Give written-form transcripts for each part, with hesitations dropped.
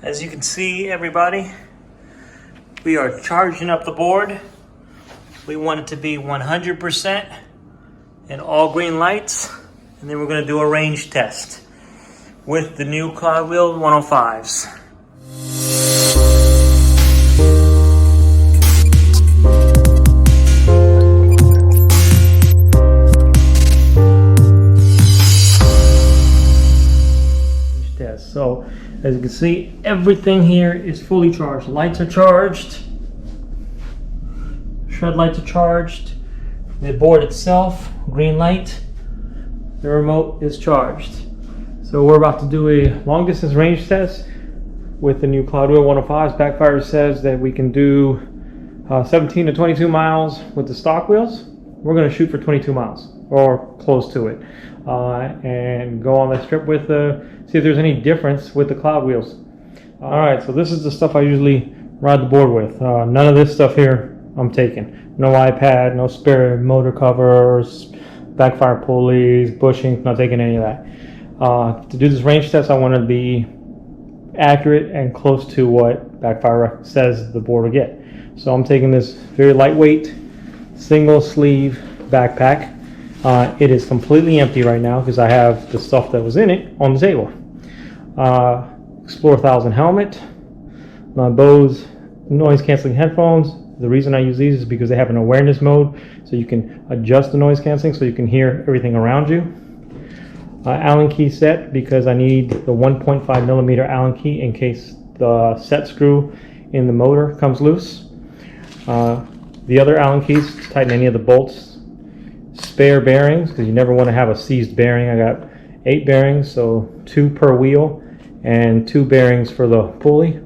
As you can see, everybody, we are charging up the board. We want it to be 100% and all green lights. And then we're going to do a range test with the new Cloud Wheel 105s. So as you can see, everything here is fully charged. Lights are charged. Shred lights are charged. The board itself, green light. The remote is charged. So we're about to do a long distance range test with the new Cloud Wheel 105s. Backfire says that we can do 17 to 22 miles with the stock wheels. We're going to shoot for 22 miles or close to it, and go on that strip with see if there's any difference with the Cloud wheels. All right, so this is the stuff I usually ride the board with. None of this stuff here I'm taking. No iPad, no spare motor covers, backfire pulleys, bushings, not taking any of that. To do this range test, I want to be accurate and close to what Backfire says the board will get. So I'm taking this very lightweight single sleeve backpack. It is completely empty right now because I have the stuff that was in it on the table. Explore 1000 helmet, my Bose noise canceling headphones. The reason I use these is because they have an awareness mode, so you can adjust the noise canceling so you can hear everything around you. Allen key set, because I need the 1.5 millimeter Allen key in case the set screw in the motor comes loose. The other Allen keys to tighten any of the bolts. Spare bearings, because you never want to have a seized bearing. I got 8 bearings, so 2 per wheel, and 2 bearings for the pulley.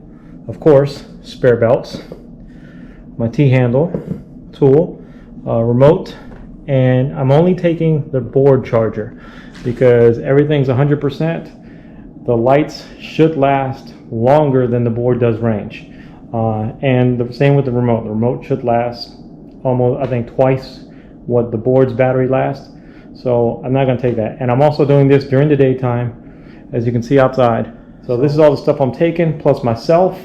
Of course, spare belts. My T-handle, tool, remote, and I'm only taking the board charger because everything's 100%. The lights should last longer than the board does range. And the same with the remote. The remote should last almost, I think, twice what the board's battery lasts. So I'm not going to take that. And I'm also doing this during the daytime, as you can see outside. So this is all the stuff I'm taking, plus myself.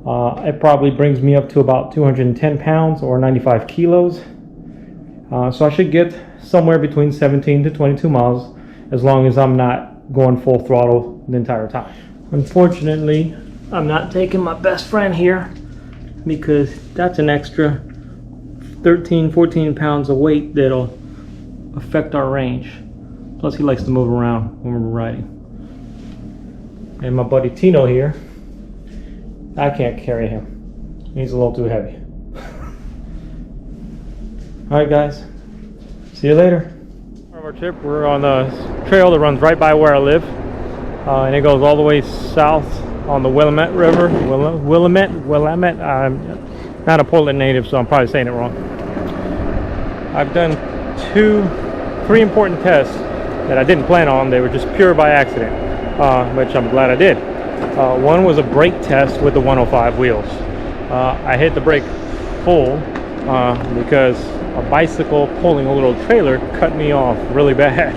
It probably brings me up to about 210 pounds or 95 kilos. So I should get somewhere between 17 to 22 miles as long as I'm not going full throttle the entire time. Unfortunately, I'm not taking my best friend here because that's an extra 13-14 pounds of weight that'll affect our range. Plus he likes to move around when we're riding. And my buddy Tino here, I can't carry him. He's a little too heavy. Alright guys, see you later. Our trip, we're on the trail that runs right by where I live. And it goes all the way south on the Willamette River. Willamette. I'm not a Portland native, so I'm probably saying it wrong. I've done 3 important tests that I didn't plan on. They were just pure by accident, which I'm glad I did. One was a brake test with the 105 wheels. I hit the brake full because a bicycle pulling a little trailer cut me off really bad.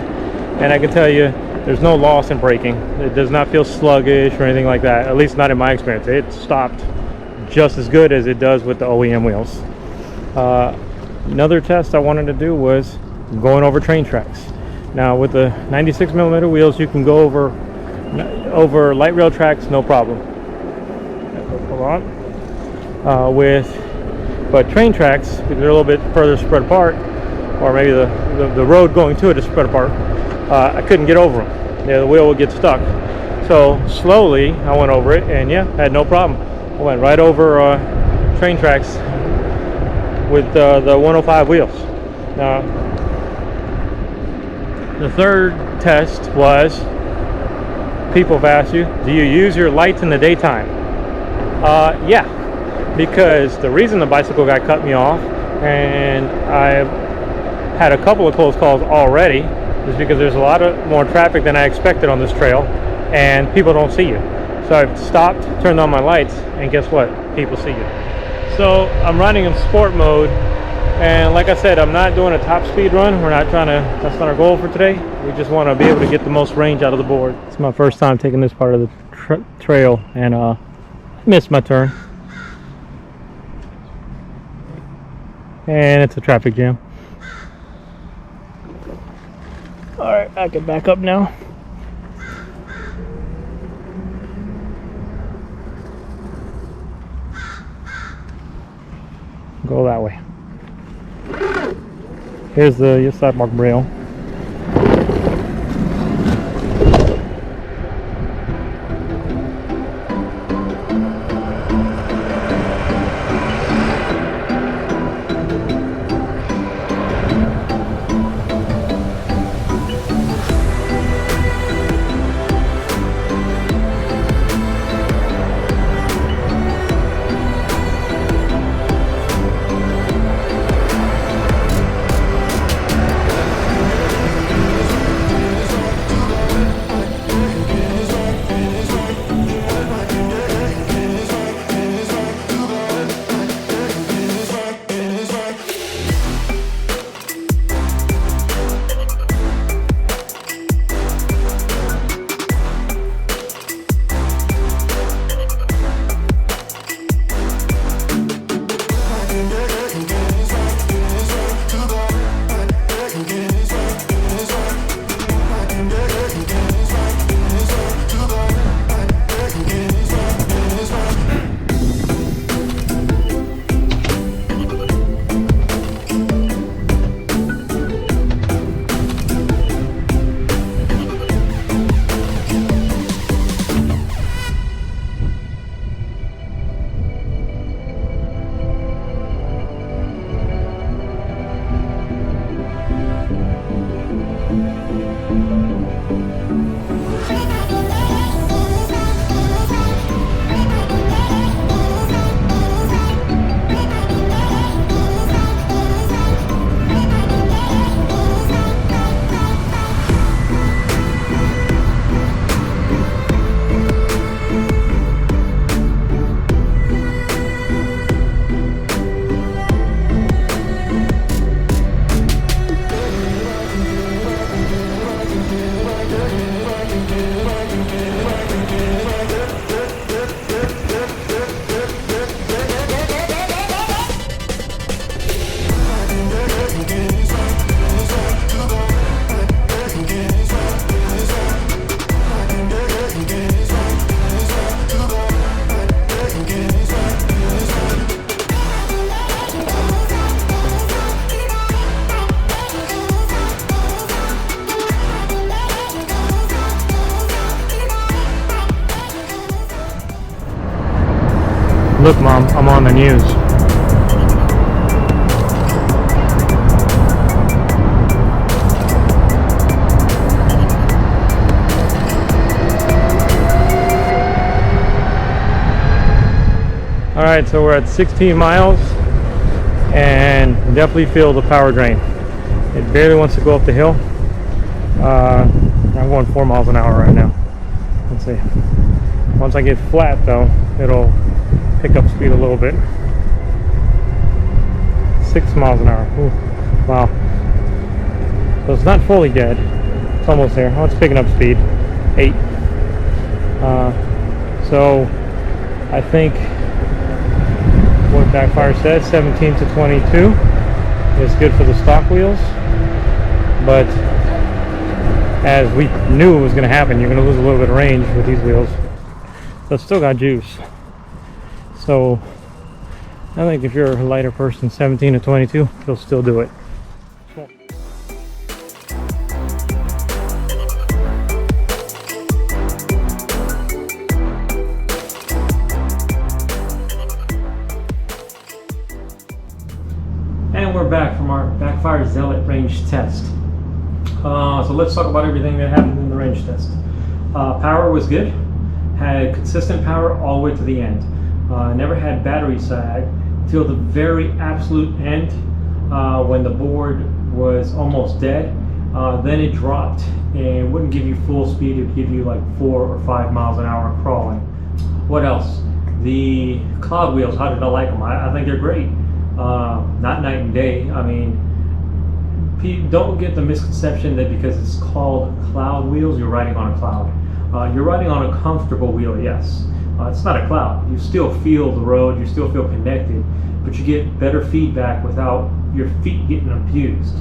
And I can tell you, there's no loss in braking. It does not feel sluggish or anything like that, at least not in my experience. It stopped just as good as it does with the OEM wheels. Another test I wanted to do was going over train tracks. Now with the 96 millimeter wheels, you can go over light rail tracks, no problem. Hold on. But train tracks, because they're a little bit further spread apart, or maybe the road going to it is spread apart, I couldn't get over them. The wheel would get stuck. So slowly I went over it, and yeah, had no problem. I went right over train tracks with the 105 wheels. Now, the third test was, people have asked you, do you use your lights in the daytime? Yeah, because the reason the bicycle guy cut me off, and I've had a couple of close calls already, is because there's a lot more traffic than I expected on this trail, and people don't see you. So I've stopped, turned on my lights, and guess what? People see you. So I'm running in sport mode And like I said, I'm not doing a top speed run. We're not trying to, that's not our goal for today. We just want to be able to get the most range out of the board. It's my first time taking this part of the trail, and missed my turn. And it's a traffic jam. All right, I can back up now. Go that way. Here's the sidewalk rail. Look, Mom, I'm on the news. All right, so we're at 16 miles and definitely feel the power drain. It barely wants to go up the hill. I'm going 4 miles an hour right now. Let's see. Once I get flat though, it'll pick up speed a little bit. 6 miles an hour. Ooh, wow. So it's not fully dead. It's almost there. Oh, it's picking up speed. 8. So I think what Backfire says, 17 to 22 is good for the stock wheels. But as we knew it was going to happen, you're going to lose a little bit of range with these wheels. So it's still got juice. So I think if you're a lighter person, 17 to 22, you'll still do it. And we're back from our Backfire Zealot range test. So let's talk about everything that happened in the range test. Power was good. Had consistent power all the way to the end. Never had battery sag till the very absolute end, when the board was almost dead. Then it dropped and wouldn't give you full speed. It would give you like 4 or 5 miles an hour crawling. What else? The cloud wheels, how did I like them? I think they're great. not night and day. I mean, don't get the misconception that because it's called cloud wheels, you're riding on a cloud. You're riding on a comfortable wheel, yes. It's not a cloud. You still feel the road, you still feel connected, but you get better feedback without your feet getting abused.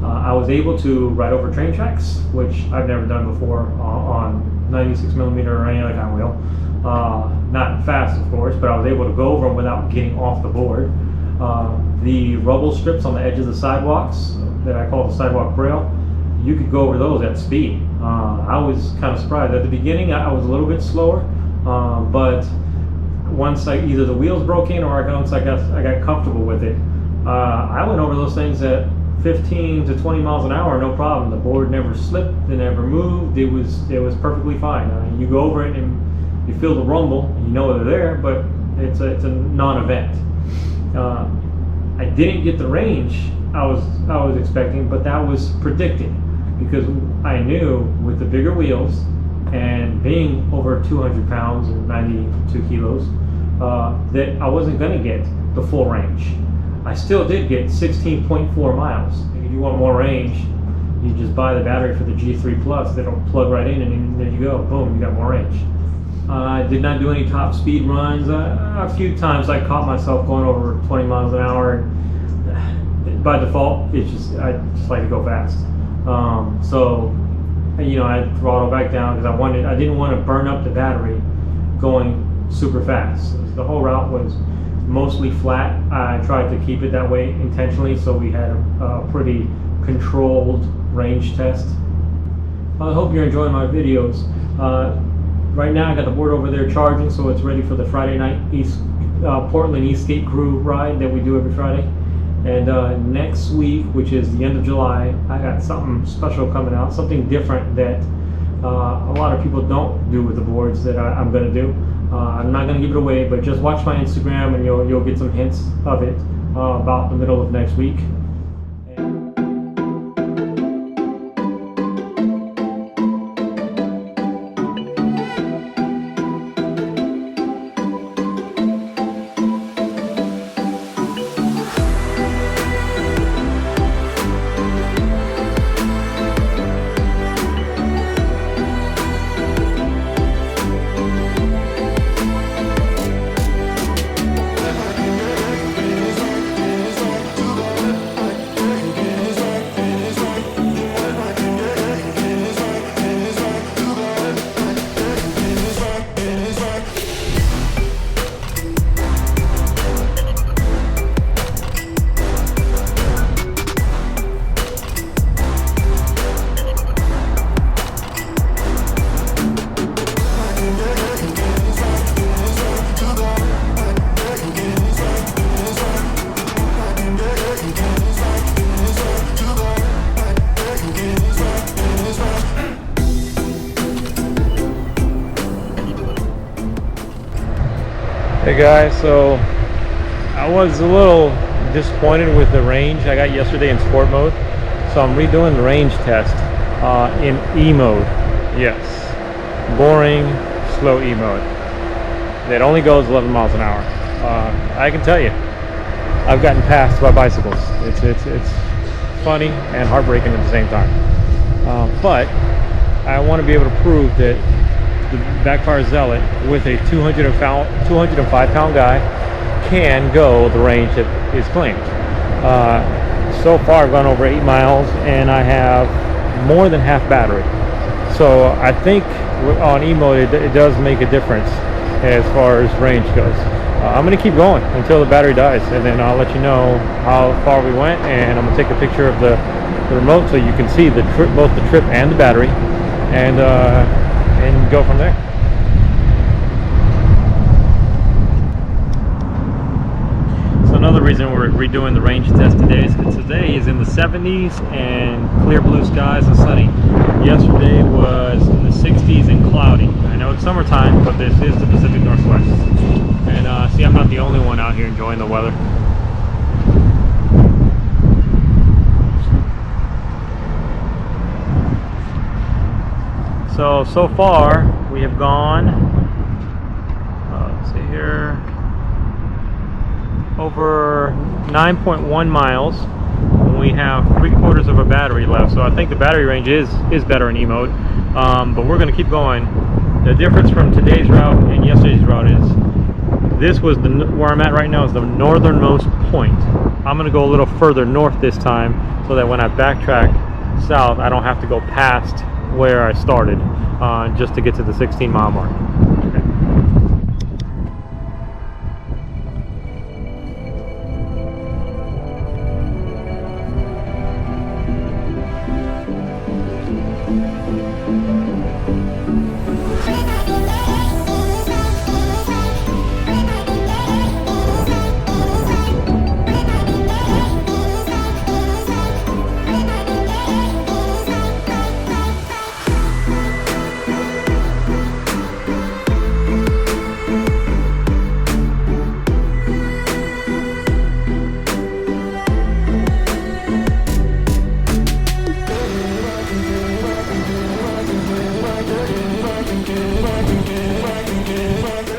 I was able to ride over train tracks, which I've never done before on 96mm or any other kind of wheel. Not fast, of course, but I was able to go over them without getting off the board. The rubble strips on the edge of the sidewalks that I call the sidewalk braille, you could go over those at speed. I was kind of surprised. At the beginning, I was a little bit slower, but once either the wheels broke in or once I got comfortable with it, I went over those things at 15 to 20 miles an hour, no problem. The board never slipped, it never moved. It was perfectly fine. You go over it and you feel the rumble, and you know they're there, but it's a non-event. I didn't get the range I was expecting, but that was predicted because I knew with the bigger wheels and being over 200 pounds or 92 kilos that I wasn't going to get the full range. I still did get 16.4 miles. If you want more range, you just buy the battery for the G3 Plus. That'll plug right in, and there you go. Boom, you got more range. I did not do any top speed runs. A few times I caught myself going over 20 miles an hour. And by default, I just like to go fast. So, I throttled back down because I didn't want to burn up the battery going super fast. The whole route was mostly flat. I tried to keep it that way intentionally, so we had a pretty controlled range test. I hope you're enjoying my videos. Right now I got the board over there charging, so it's ready for the Friday night Portland Eastgate Crew ride that we do every Friday. And next week, which is the end of July, I got something special coming out, something different that a lot of people don't do with the boards that I'm going to do. I'm not going to give it away, but just watch my Instagram and you'll get some hints of it about the middle of next week. Hey guys, so I was a little disappointed with the range I got yesterday in sport mode, so I'm redoing the range test in E mode. Yes, boring, slow E mode. It only goes 11 miles an hour. I can tell you, I've gotten passed by bicycles. It's funny and heartbreaking at the same time. But I want to be able to prove that the Backfire Zealot with a 205 pound guy can go the range that is claimed. So far I've gone over 8 miles and I have more than half battery. So I think on E mode it does make a difference as far as range goes. I'm going to keep going until the battery dies, and then I'll let you know how far we went, and I'm going to take a picture of the remote so you can see the trip, both the trip and the battery, and go from there. So another reason we're redoing the range test today is because today is in the 70s and clear blue skies and sunny. Yesterday was in the 60s and cloudy. I know it's summertime, but this is the Pacific Northwest. And see, I'm not the only one out here enjoying the weather. So far we have gone, let's see here, over 9.1 miles. We have 3/4 of a battery left, so I think the battery range is better in E mode. But we're going to keep going. The difference from today's route and yesterday's route is this was where I'm at right now is the northernmost point. I'm going to go a little further north this time so that when I backtrack south, I don't have to go past where I started just to get to the 16-mile mark. Okay.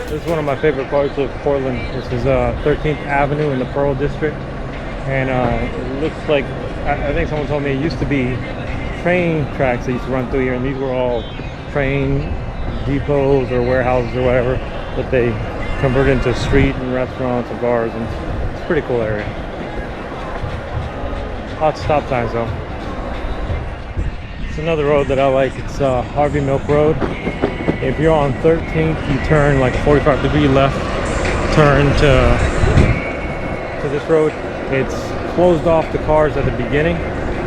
This is one of my favorite parts of Portland. This is 13th Avenue in the Pearl District, and it looks like, I think someone told me it used to be train tracks that used to run through here, and these were all train depots or warehouses or whatever that they converted into street and restaurants and bars, and it's a pretty cool area. Lots of stop signs though. It's another road that I like. It's Harvey Milk Road. If you're on 13th, you turn like a 45-degree left turn to this road. It's closed off to cars at the beginning,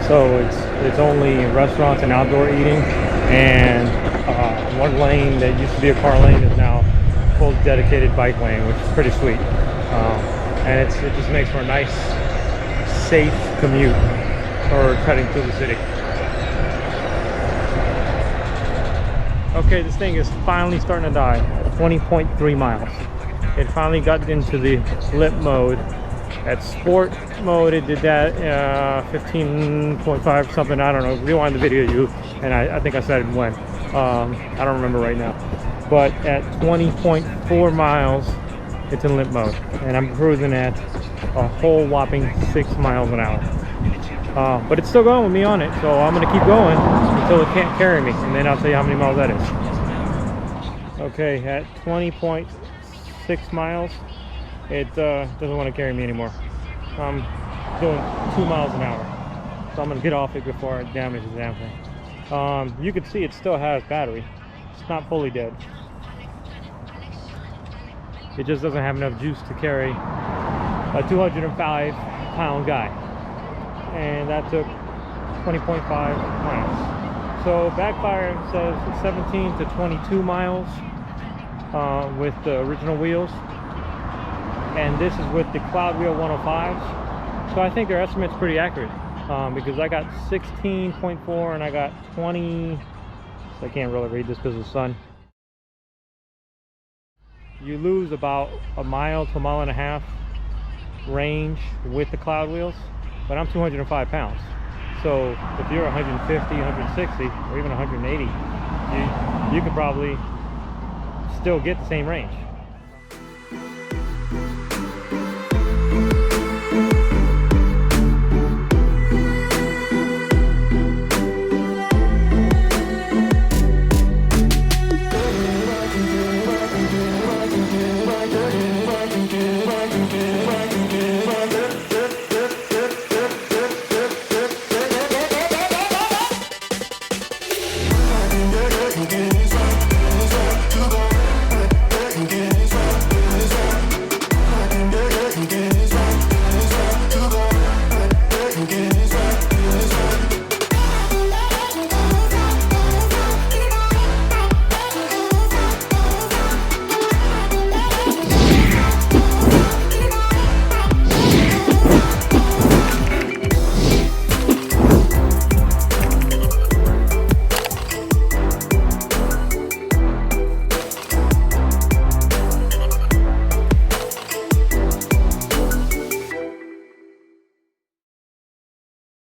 so it's only restaurants and outdoor eating. And one lane that used to be a car lane is now full dedicated bike lane, which is pretty sweet. And it just makes for a nice, safe commute for cutting through the city. Okay, this thing is finally starting to die at 20.3 miles. It finally got into the lit mode. At sport mode, it did that 15.5 something, I don't know. Rewind the video, and I think I said when. I don't remember right now. But at 20.4 miles, it's in lit mode. And I'm cruising at a whole whopping 6 miles an hour. But it's still going with me on it, so I'm going to keep going until it can't carry me, and then I'll tell you how many miles that is. Okay, at 20.6 miles, it doesn't want to carry me anymore. I'm doing 2 miles an hour, so I'm going to get off it before it damages the damn thing. You can see it still has battery. It's not fully dead. It just doesn't have enough juice to carry a 205-pound guy. And that took 20.5 miles. So Backfire says 17 to 22 miles with the original wheels, and this is with the Cloud Wheel 105s. So I think their estimate's pretty accurate, because I got 16.4 and I got 20, so I can't really read this because of the sun. You lose about a mile to a mile and a half range with the Cloud wheels, but I'm 205 pounds. So if you're 150, 160, or even 180, you could probably still get the same range.